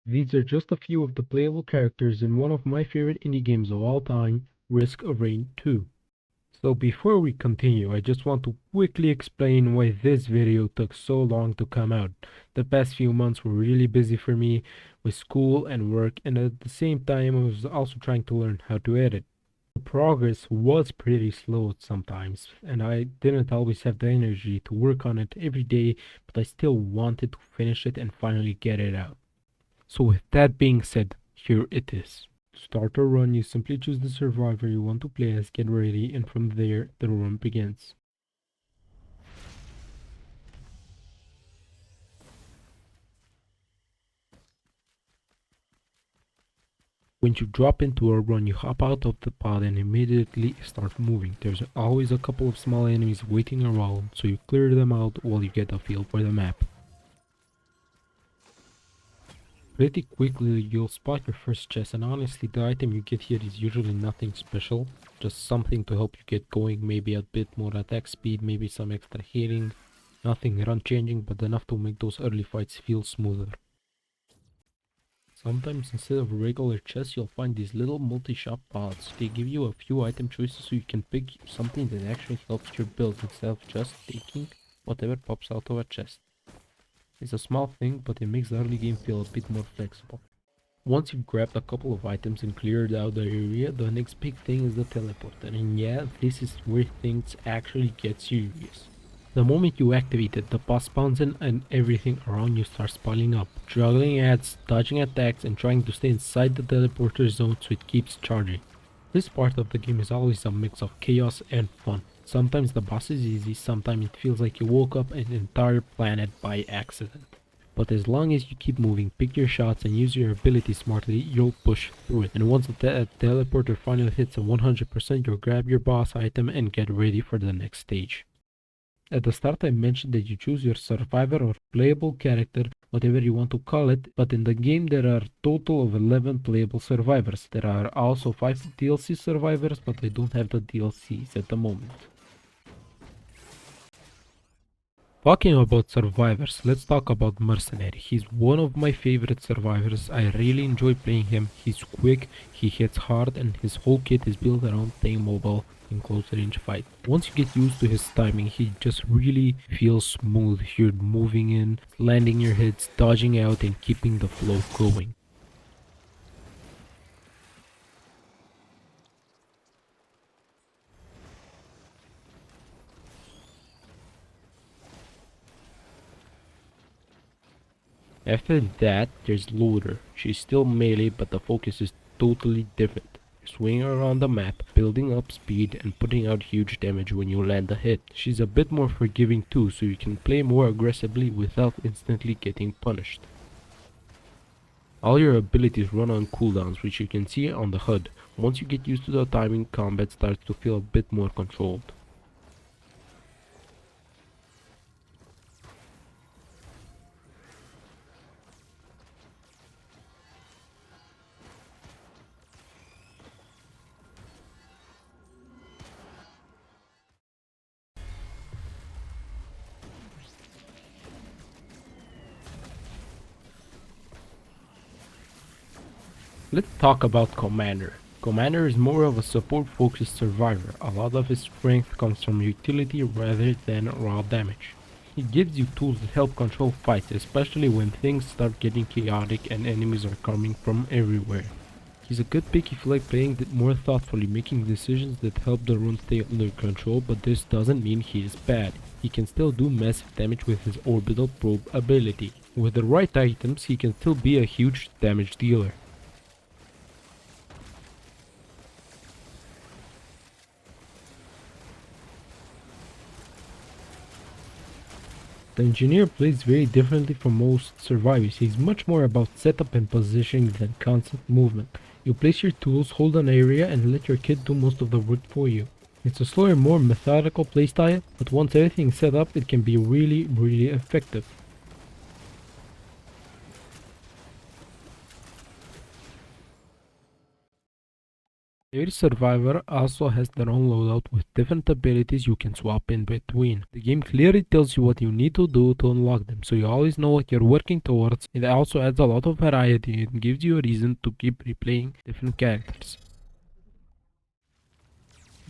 These are just a few of the playable characters in one of my favorite indie games of all time, Risk of Rain 2. So before we continue, I just want to quickly explain why this video took so long to come out. The past few months were really busy for me with school and work, and at the same time I was also trying to learn how to edit. The progress was pretty slow sometimes, and I didn't always have the energy to work on it every day, but I still wanted to finish it and finally get it out. So with that being said, here it is. To start a run, you simply choose the survivor you want to play as, get ready, and from there, the run begins. When you drop into a run, you hop out of the pod and immediately start moving. There's always a couple of small enemies waiting around, so you clear them out while you get a feel for the map. Pretty quickly you'll spot your first chest, and honestly the item you get here is usually nothing special, just something to help you get going, maybe a bit more attack speed, maybe some extra healing, nothing run changing but enough to make those early fights feel smoother. Sometimes instead of regular chests you'll find these little multi-shop pods. They give you a few item choices so you can pick something that actually helps your build instead of just taking whatever pops out of a chest. It's a small thing, but it makes the early game feel a bit more flexible. Once you've grabbed a couple of items and cleared out the area, the next big thing is the teleporter, and yeah, this is where things actually get serious. The moment you activate it, the boss spawns in and everything around you starts piling up, juggling ads, dodging attacks, and trying to stay inside the teleporter zone so it keeps charging. This part of the game is always a mix of chaos and fun. Sometimes the boss is easy, sometimes it feels like you woke up an entire planet by accident. But as long as you keep moving, pick your shots, and use your ability smartly, you'll push through it. And once the teleporter finally hits a 100%, you'll grab your boss item and get ready for the next stage. At the start I mentioned that you choose your survivor or playable character, whatever you want to call it, but in the game there are a total of 11 playable survivors. There are also 5 DLC survivors, but I don't have the DLCs at the moment. Talking about survivors, let's talk about Mercenary. He's one of my favorite survivors. I really enjoy playing him. He's quick, he hits hard, and his whole kit is built around playing mobile in close range fight. Once you get used to his timing, he just really feels smooth. You're moving in, landing your hits, dodging out, and keeping the flow going. After that, there's Loader. She's still melee, but the focus is totally different. You're swinging around the map, building up speed, and putting out huge damage when you land a hit. She's a bit more forgiving too, so you can play more aggressively without instantly getting punished. All your abilities run on cooldowns, which you can see on the HUD. Once you get used to the timing, combat starts to feel a bit more controlled. Let's talk about Commander. Commander is more of a support-focused survivor. A lot of his strength comes from utility rather than raw damage. He gives you tools that help control fights, especially when things start getting chaotic and enemies are coming from everywhere. He's a good pick if you like playing more thoughtfully, making decisions that help the rune stay under control, but this doesn't mean he is bad. He can still do massive damage with his orbital probe ability. With the right items, he can still be a huge damage dealer. The engineer plays very differently from most survivors. He's much more about setup and positioning than constant movement. You place your tools, hold an area, and let your kit do most of the work for you. It's a slower, more methodical playstyle, but once everything's set up, it can be really effective. Every survivor also has their own loadout with different abilities you can swap in between. The game clearly tells you what you need to do to unlock them, so you always know what you're working towards. It also adds a lot of variety and gives you a reason to keep replaying different characters.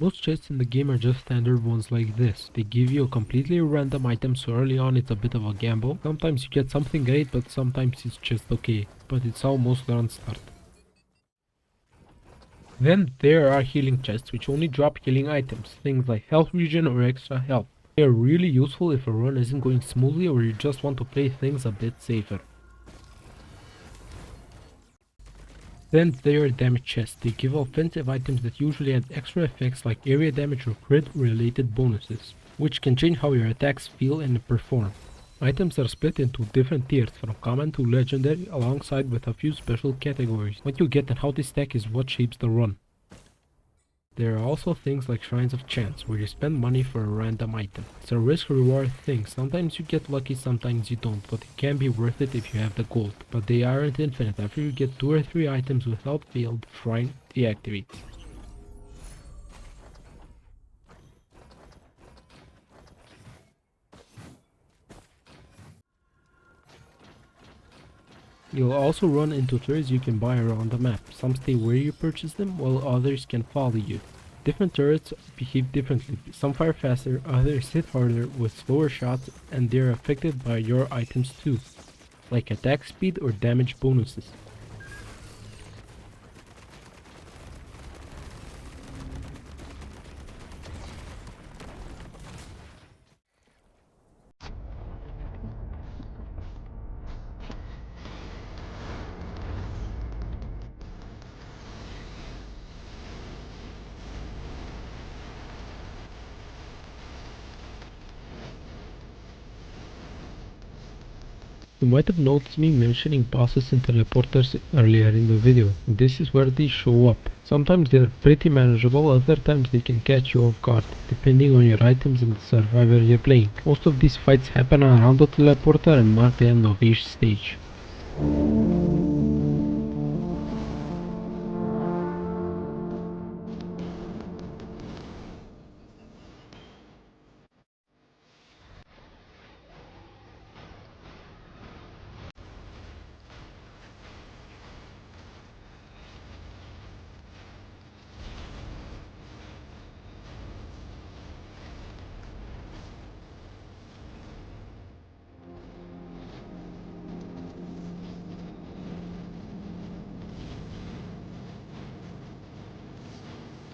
Most chests in the game are just standard ones like this. They give you a completely random item, so early on it's a bit of a gamble. Sometimes you get something great, but sometimes it's just okay. But it's how most runs start. Then there are healing chests which only drop healing items, things like health regen or extra health. They are really useful if a run isn't going smoothly or you just want to play things a bit safer. Then there are damage chests. They give offensive items that usually add extra effects like area damage or crit related bonuses, which can change how your attacks feel and perform. Items are split into different tiers from common to legendary alongside with a few special categories. What you get and how they stack is what shapes the run. There are also things like Shrines of Chance, where you spend money for a random item. It's a risk-reward thing, sometimes you get lucky, sometimes you don't, but it can be worth it if you have the gold. But they aren't infinite, after you get 2 or 3 items without fail, the shrine deactivates. You'll also run into turrets you can buy around the map. Some stay where you purchase them, while others can follow you. Different turrets behave differently. Some fire faster, others hit harder with slower shots, and they're affected by your items too, like attack speed or damage bonuses. You might have noticed me mentioning bosses and teleporters earlier in the video. This is where they show up. Sometimes they're pretty manageable, other times they can catch you off guard, depending on your items and the survivor you're playing. Most of these fights happen around the teleporter and mark the end of each stage.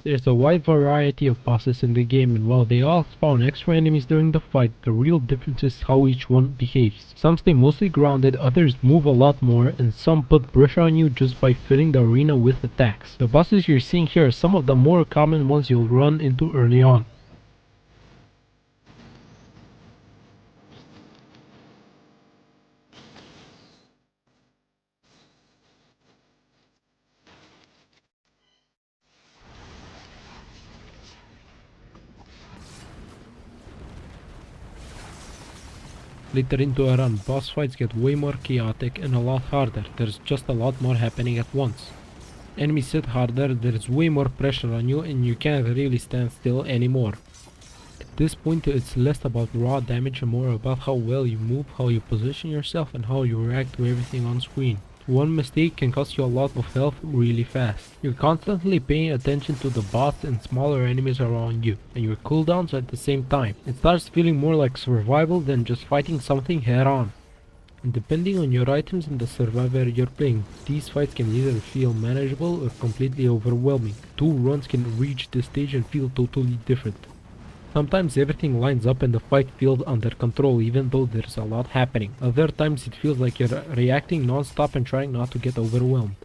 There's a wide variety of bosses in the game, and while they all spawn extra enemies during the fight, the real difference is how each one behaves. Some stay mostly grounded, others move a lot more, and some put pressure on you just by filling the arena with attacks. The bosses you're seeing here are some of the more common ones you'll run into early on. Later into a run, boss fights get way more chaotic and a lot harder. There's just a lot more happening at once. Enemies hit harder, there's way more pressure on you, and you can't really stand still anymore. At this point it's less about raw damage and more about how well you move, how you position yourself, and how you react to everything on screen. One mistake can cost you a lot of health really fast. You're constantly paying attention to the boss and smaller enemies around you, and your cooldowns at the same time. It starts feeling more like survival than just fighting something head on. And depending on your items and the survivor you're playing, these fights can either feel manageable or completely overwhelming. 2 runs can reach this stage and feel totally different. Sometimes everything lines up and the fight feels under control even though there's a lot happening. Other times it feels like you're reacting non-stop and trying not to get overwhelmed.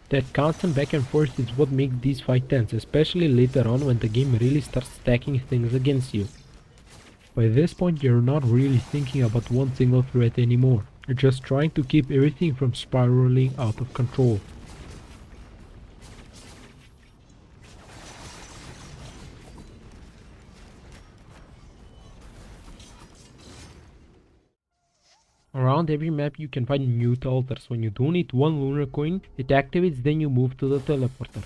That constant back and forth is what makes these fights tense, especially later on when the game really starts stacking things against you. By this point you're not really thinking about one single threat anymore. You're just trying to keep everything from spiraling out of control. Around every map you can find mute altars. When you donate 1 lunar coin, it activates, then you move to the teleporter.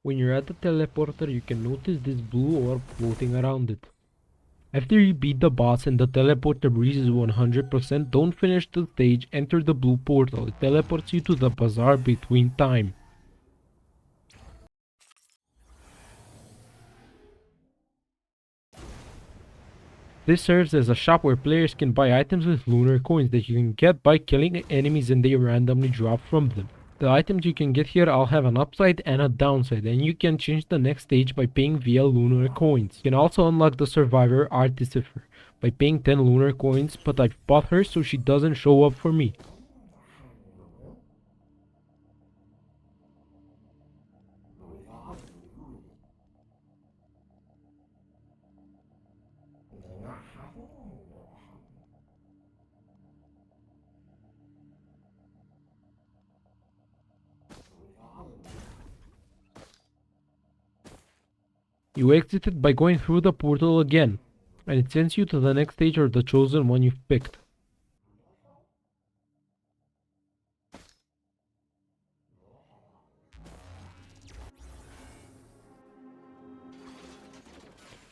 When you're at the teleporter, you can notice this blue orb floating around it. After you beat the boss and the teleporter reaches 100%, don't finish the stage, enter the blue portal. It teleports you to the bazaar between time. This serves as a shop where players can buy items with lunar coins that you can get by killing enemies and they randomly drop from them. The items you can get here all have an upside and a downside, and you can change the next stage by paying via lunar coins. You can also unlock the survivor Artificer by paying 10 lunar coins, but I've bought her so she doesn't show up for me. You exit it by going through the portal again, and it sends you to the next stage or the chosen one you've picked.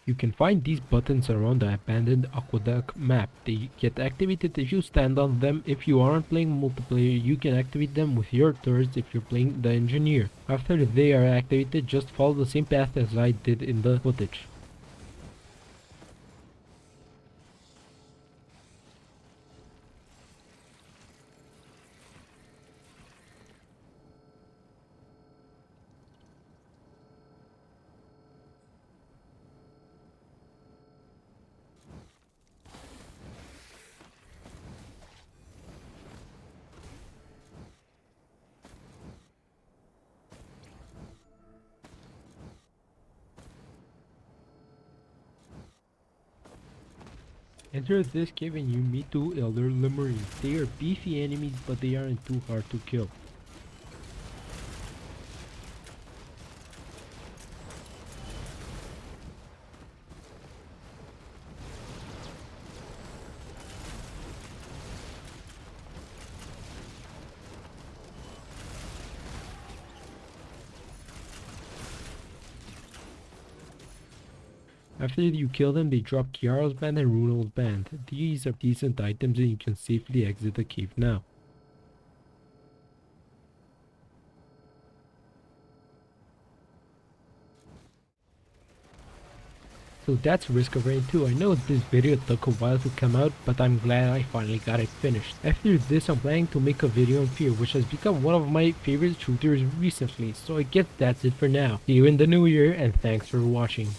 You can find these buttons around the abandoned aqueduct map. They get activated if you stand on them. If you aren't playing multiplayer, you can activate them with your turrets if you're playing the engineer. After they are activated, just follow the same path as I did in the footage. Enter this cave and you meet two Elder Lemurines. They are beefy enemies, but they aren't too hard to kill. After you kill them, they drop Kiara's band and Runel's band. These are decent items and you can safely exit the cave now. So that's Risk of Rain 2. I know this video took a while to come out, but I'm glad I finally got it finished. After this, I'm planning to make a video on Fear, which has become one of my favorite shooters recently, so I guess that's it for now. See you in the new year, and thanks for watching.